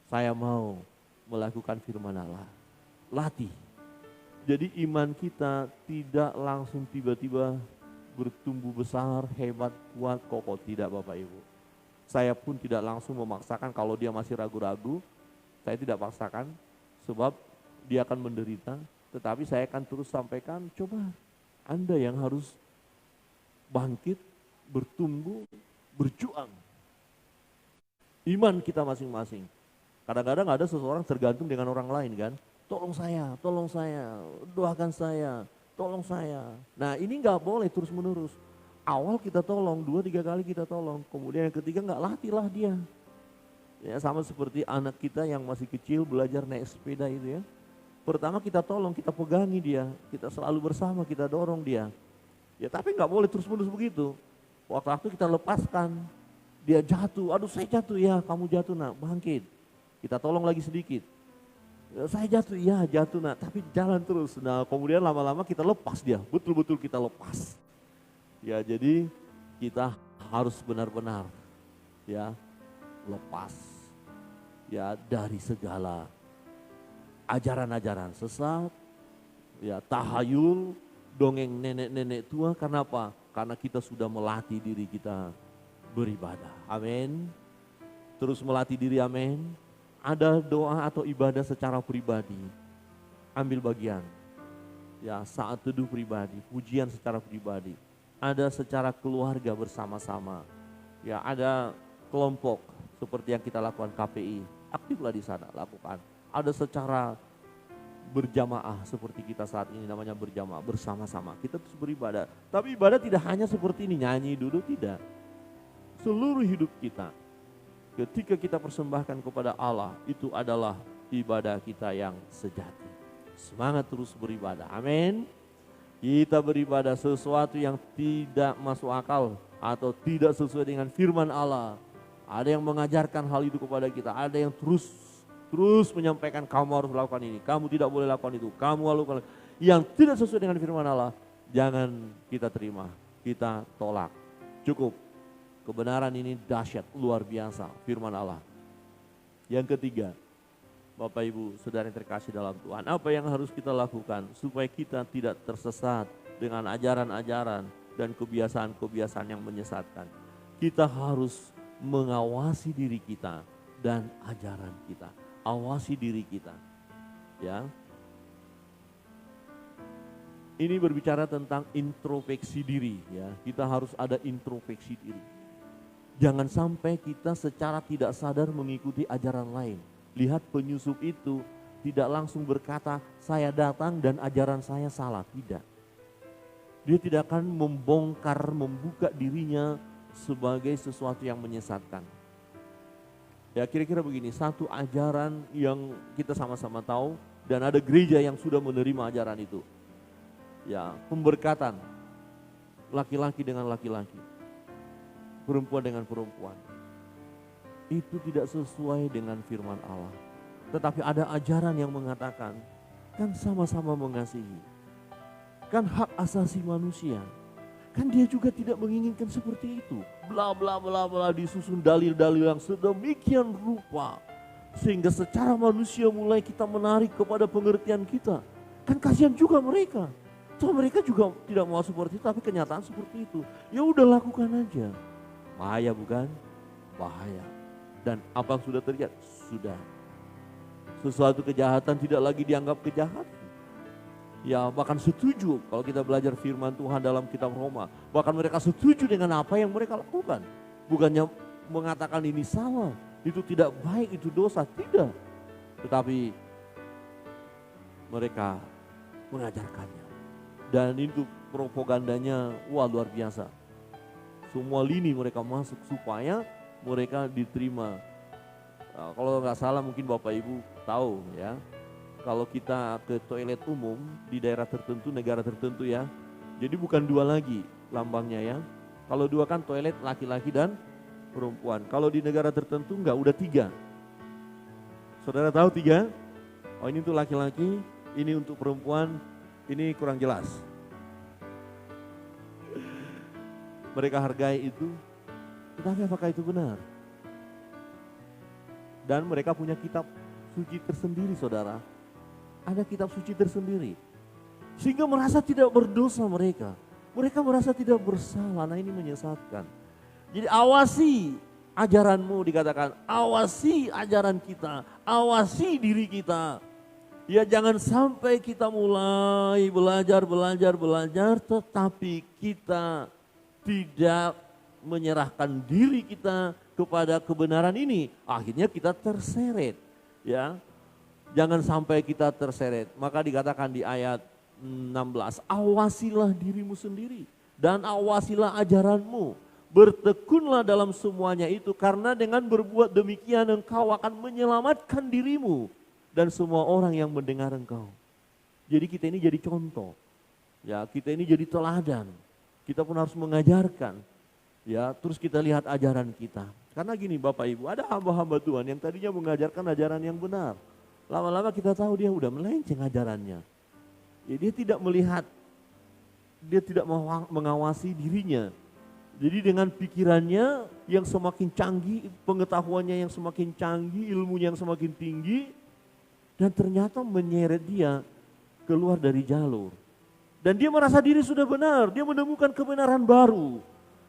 [SPEAKER 1] saya mau melakukan firman Allah. Latih. Jadi iman kita tidak langsung tiba-tiba bertumbuh besar, hebat, kuat, kokoh. Tidak Bapak Ibu. Saya pun tidak langsung memaksakan kalau dia masih ragu-ragu. Saya tidak paksakan sebab dia akan menderita. Tetapi saya akan terus sampaikan, coba Anda yang harus bangkit, bertumbuh, berjuang. Iman kita masing-masing. Kadang-kadang ada seseorang tergantung dengan orang lain kan. Tolong saya, doakan saya, tolong saya. Nah, ini nggak boleh terus menerus. Awal kita tolong, 2-3 kali kita tolong. Kemudian yang ketiga nggak latihlah dia. Ya, sama seperti anak kita yang masih kecil belajar naik sepeda itu ya. Pertama kita tolong, kita pegangi dia, kita selalu bersama, kita dorong dia. Ya tapi nggak boleh terus-menerus begitu. Waktu kita lepaskan, dia jatuh, aduh saya jatuh, ya kamu jatuh nak, bangkit. Kita tolong lagi sedikit. Ya, saya jatuh, ya jatuh nak, tapi jalan terus. Nah kemudian lama-lama kita lepas dia, betul-betul kita lepas. Ya jadi kita harus benar-benar ya lepas ya dari segala ajaran-ajaran sesat, ya tahayul, dongeng nenek-nenek tua. Karena apa? Karena kita sudah melatih diri kita beribadah. Amin. Terus melatih diri, amin. Ada doa atau ibadah secara pribadi. Ambil bagian. Ya, saat teduh pribadi, pujian secara pribadi. Ada secara keluarga bersama-sama. Ya, ada kelompok seperti yang kita lakukan KPI. Aktiflah di sana, lakukan. Ada secara berjamaah seperti kita saat ini namanya berjamaah bersama-sama. Kita terus beribadah. Tapi ibadah tidak hanya seperti ini, nyanyi dulu, tidak. Seluruh hidup kita ketika kita persembahkan kepada Allah itu adalah ibadah kita yang sejati. Semangat terus beribadah. Amin. Kita beribadah sesuatu yang tidak masuk akal atau tidak sesuai dengan firman Allah. Ada yang mengajarkan hal itu kepada kita, ada yang terus menyampaikan kamu harus melakukan ini, kamu tidak boleh lakukan itu, kamu lakukan yang tidak sesuai dengan firman Allah, jangan kita terima, kita tolak. Cukup, kebenaran ini dahsyat, luar biasa, firman Allah. Yang ketiga, Bapak Ibu, saudara yang terkasih dalam Tuhan, apa yang harus kita lakukan supaya kita tidak tersesat dengan ajaran-ajaran dan kebiasaan-kebiasaan yang menyesatkan? Kita harus mengawasi diri kita dan ajaran kita. Awasi diri kita. Ya. Ini berbicara tentang introspeksi diri, ya. Kita harus ada introspeksi diri. Jangan sampai kita secara tidak sadar mengikuti ajaran lain. Lihat penyusup itu tidak langsung berkata, saya datang dan ajaran saya salah. Tidak. Dia tidak akan membongkar, membuka dirinya sebagai sesuatu yang menyesatkan. Ya kira-kira begini, satu ajaran yang kita sama-sama tahu dan ada gereja yang sudah menerima ajaran itu. Ya, pemberkatan laki-laki dengan laki-laki, perempuan dengan perempuan. Itu tidak sesuai dengan firman Allah. Tetapi ada ajaran yang mengatakan, kan sama-sama mengasihi. Kan hak asasi manusia. Kan dia juga tidak menginginkan seperti itu. Bla bla bla bla, disusun dalil-dalil yang sedemikian rupa. Sehingga secara manusia mulai kita menarik kepada pengertian kita. Kan kasihan juga mereka. So, mereka juga tidak mau seperti itu, tapi kenyataan seperti itu. Ya udah lakukan aja. Bahaya bukan? Bahaya. Dan apa yang sudah terjadi? Sudah. Sesuatu kejahatan tidak lagi dianggap kejahatan. Ya bahkan setuju kalau kita belajar firman Tuhan dalam kitab Roma. Bahkan mereka setuju dengan apa yang mereka lakukan. Bukannya mengatakan ini salah, itu tidak baik, itu dosa. Tidak. Tetapi mereka mengajarkannya. Dan itu propagandanya luar biasa. Semua lini mereka masuk supaya mereka diterima. Nah, kalau nggak salah mungkin Bapak Ibu tahu ya. Kalau kita ke toilet umum di daerah tertentu, negara tertentu ya. Jadi bukan dua lagi lambangnya ya. Kalau dua kan toilet laki-laki dan perempuan. Kalau di negara tertentu enggak, udah tiga. Saudara tahu tiga? Oh ini untuk laki-laki, ini untuk perempuan. Ini kurang jelas. Mereka hargai itu, tetapi apakah itu benar? Dan mereka punya kitab suci tersendiri, saudara. Ada kitab suci tersendiri. Sehingga merasa tidak berdosa mereka. Mereka merasa tidak bersalah, nah ini menyesatkan. Jadi awasi ajaranmu dikatakan, awasi ajaran kita, awasi diri kita. Ya jangan sampai kita mulai belajar, tetapi kita tidak menyerahkan diri kita kepada kebenaran ini. Akhirnya kita terseret. Ya, jangan sampai kita terseret. Maka dikatakan di ayat 16, awasilah dirimu sendiri dan awasilah ajaranmu. Bertekunlah dalam semuanya itu karena dengan berbuat demikian engkau akan menyelamatkan dirimu dan semua orang yang mendengar engkau. Jadi kita ini jadi contoh. Ya, kita ini jadi teladan. Kita pun harus mengajarkan. Ya, terus kita lihat ajaran kita. Karena gini Bapak Ibu, ada hamba-hamba Tuhan yang tadinya mengajarkan ajaran yang benar. Lama-lama kita tahu dia udah melenceng ajarannya. Ya, dia tidak melihat, dia tidak mengawasi dirinya. Jadi dengan pikirannya yang semakin canggih, pengetahuannya yang semakin canggih, ilmunya yang semakin tinggi, dan ternyata menyeret dia keluar dari jalur. Dan dia merasa diri sudah benar, dia menemukan kebenaran baru.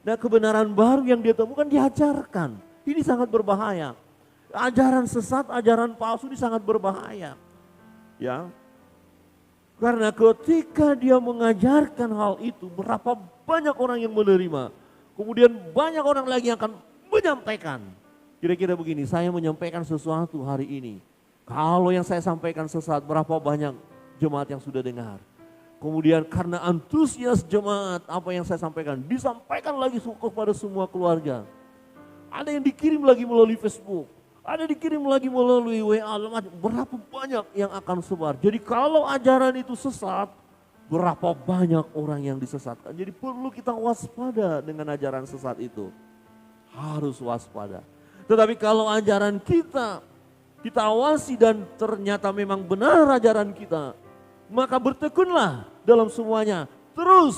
[SPEAKER 1] Nah kebenaran baru yang dia temukan diajarkan. Ini sangat berbahaya. Ajaran sesat, ajaran palsu ini sangat berbahaya. Ya. Karena ketika dia mengajarkan hal itu, berapa banyak orang yang menerima. Kemudian banyak orang lagi yang akan menyampaikan. Kira-kira begini, saya menyampaikan sesuatu hari ini. Kalau yang saya sampaikan sesat, berapa banyak jemaat yang sudah dengar. Kemudian karena antusias jemaat, apa yang saya sampaikan, disampaikan lagi kepada semua keluarga. Ada yang dikirim lagi melalui Facebook, ada dikirim lagi melalui WA, berapa banyak yang akan sebar. Jadi kalau ajaran itu sesat, berapa banyak orang yang disesatkan. Jadi perlu kita waspada dengan ajaran sesat itu. Harus waspada. Tetapi kalau ajaran kita awasi dan ternyata memang benar ajaran kita, maka bertekunlah dalam semuanya. Terus,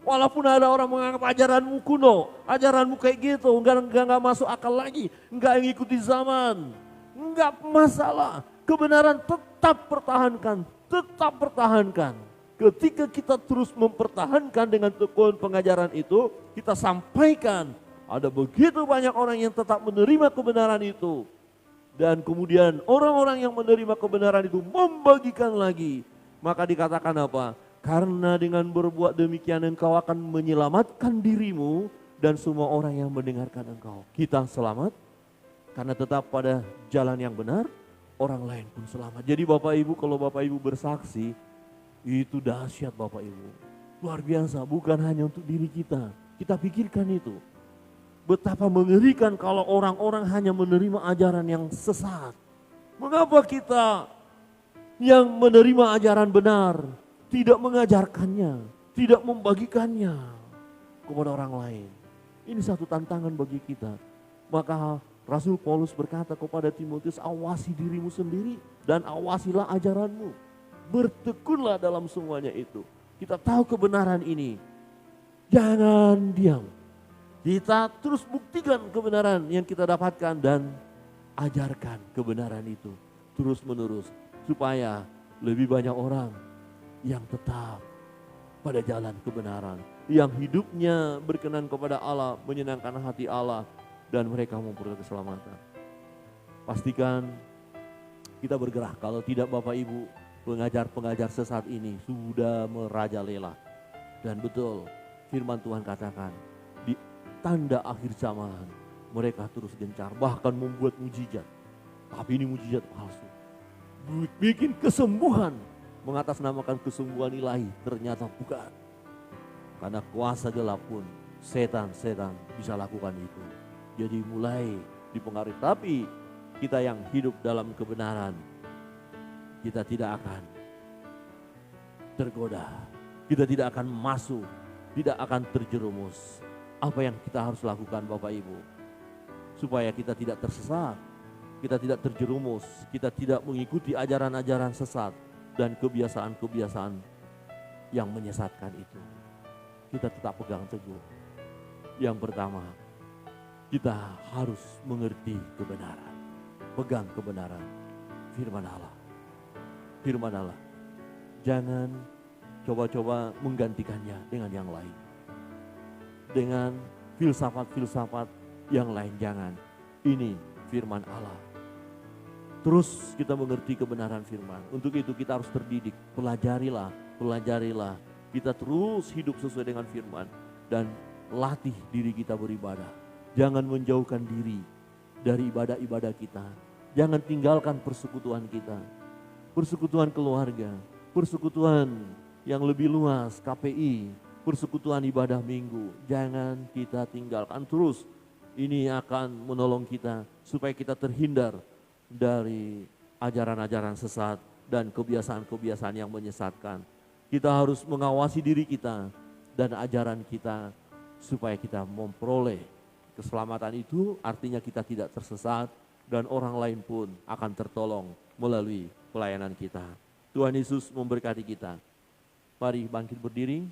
[SPEAKER 1] walaupun ada orang menganggap ajaranmu kuno, ajaranmu kayak gitu, enggak masuk akal lagi, enggak mengikuti zaman, enggak masalah. Kebenaran tetap pertahankan. Ketika kita terus mempertahankan dengan tekun pengajaran itu, kita sampaikan, ada begitu banyak orang yang tetap menerima kebenaran itu. Dan kemudian orang-orang yang menerima kebenaran itu membagikan lagi. Maka dikatakan apa? Karena dengan berbuat demikian engkau akan menyelamatkan dirimu dan semua orang yang mendengarkan engkau. Kita selamat karena tetap pada jalan yang benar, orang lain pun selamat. Jadi Bapak Ibu, kalau Bapak Ibu bersaksi, itu dahsyat Bapak Ibu. Luar biasa, bukan hanya untuk diri kita. Kita pikirkan itu. Betapa mengerikan kalau orang-orang hanya menerima ajaran yang sesat. Mengapa kita yang menerima ajaran benar tidak mengajarkannya, tidak membagikannya kepada orang lain? Ini satu tantangan bagi kita. Maka Rasul Paulus berkata kepada Timotius, awasi dirimu sendiri dan awasilah ajaranmu. Bertekunlah dalam semuanya itu. Kita tahu kebenaran ini. Jangan diam. Kita terus buktikan kebenaran yang kita dapatkan dan ajarkan kebenaran itu terus menerus. Supaya lebih banyak orang yang tetap pada jalan kebenaran. Yang hidupnya berkenan kepada Allah, menyenangkan hati Allah. Dan mereka memperoleh keselamatan. Pastikan kita bergerak. Kalau tidak Bapak Ibu, pengajar-pengajar sesat ini sudah merajalela. Dan betul firman Tuhan katakan, di tanda akhir zaman mereka terus gencar, bahkan membuat mujizat. Tapi ini mujizat palsu. Bikin kesembuhan, mengatasnamakan kesembuhan ilahi, ternyata bukan. Karena kuasa gelap pun setan-setan bisa lakukan itu. Jadi mulai dipengaruhi. Tapi kita yang hidup dalam kebenaran, kita tidak akan tergoda. Kita tidak akan masuk, tidak akan terjerumus. Apa yang kita harus lakukan Bapak Ibu? Supaya kita tidak tersesat, kita tidak terjerumus, kita tidak mengikuti ajaran-ajaran sesat dan kebiasaan-kebiasaan yang menyesatkan itu. Kita tetap pegang teguh. Yang pertama, kita harus mengerti kebenaran. Pegang kebenaran. Firman Allah. Firman Allah. Jangan coba-coba menggantikannya dengan yang lain. Dengan filsafat-filsafat yang lain, jangan. Ini firman Allah. Terus kita mengerti kebenaran firman. Untuk itu kita harus terdidik. Pelajarilah. Kita terus hidup sesuai dengan firman. Dan latih diri kita beribadah. Jangan menjauhkan diri dari ibadah-ibadah kita. Jangan tinggalkan persekutuan kita. Persekutuan keluarga. Persekutuan yang lebih luas, KPI. Persekutuan ibadah minggu. Jangan kita tinggalkan terus. Ini akan menolong kita supaya kita terhindar dari ajaran-ajaran sesat dan kebiasaan-kebiasaan yang menyesatkan. Kita harus mengawasi diri kita dan ajaran kita supaya kita memperoleh keselamatan itu. Artinya kita tidak tersesat dan orang lain pun akan tertolong melalui pelayanan kita. Tuhan Yesus memberkati kita. Mari bangkit berdiri.